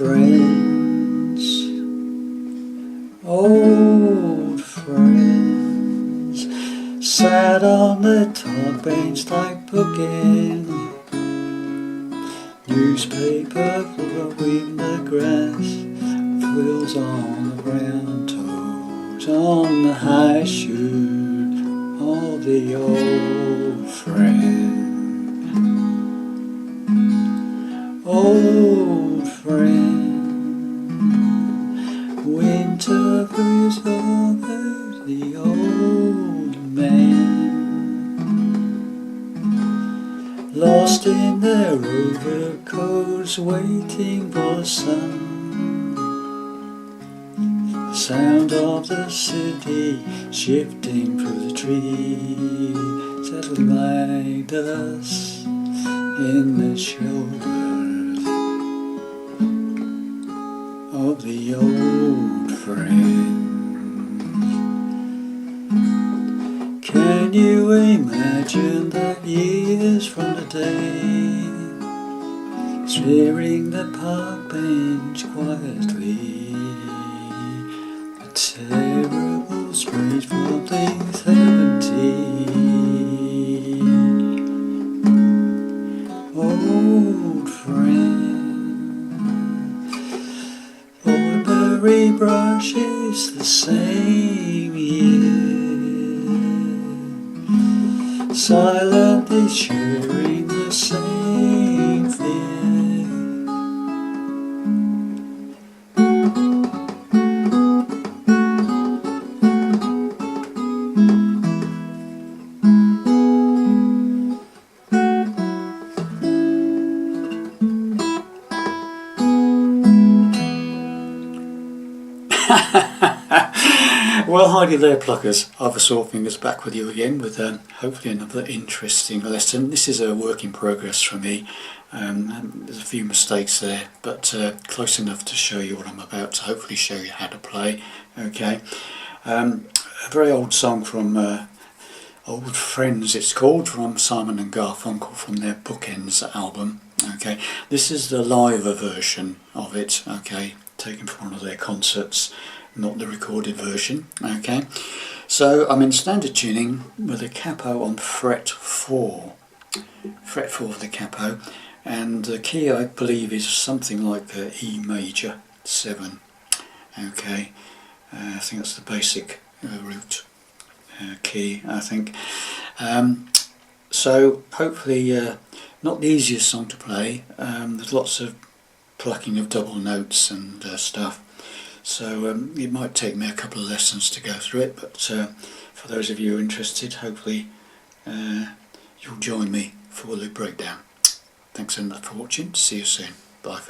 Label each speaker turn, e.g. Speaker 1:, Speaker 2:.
Speaker 1: friends, old friends, sat on the top bench like bookends, newspaper blowing the grass, wheels on the ground, toes on the high shoe of the old friend. Old friend, winter breeze over the old man, lost in their overcoats, waiting for the sun. The sound of the city shifting through the trees, settling like dust in the shoulders of the old friend. Can you imagine the years from the day, steering the park bench quietly, the terrible speech from the 70s. Old friend, Oldbury brushes the same year, silently sharing the same fear. Well, hi there pluckers, Arthur Sawfingers back with you again with hopefully another interesting lesson. This is a work in progress for me, and there's a few mistakes there, but close enough to show you what I'm about to hopefully show you how to play. Okay, a very old song from Old Friends it's called, from Simon and Garfunkel from their Bookends album. Okay, this is the live version of it, okay, taken from one of their concerts, not the recorded version. Okay, so I'm in standard tuning with a capo on fret 4 of the capo, and the key I believe is something like E major 7. Okay, I think that's the basic root key, I think. So hopefully not the easiest song to play. There's lots of plucking of double notes and stuff, so it might take me a couple of lessons to go through it, but for those of you who are interested, hopefully you'll join me for the breakdown. Thanks so much for watching, see you soon, bye for now.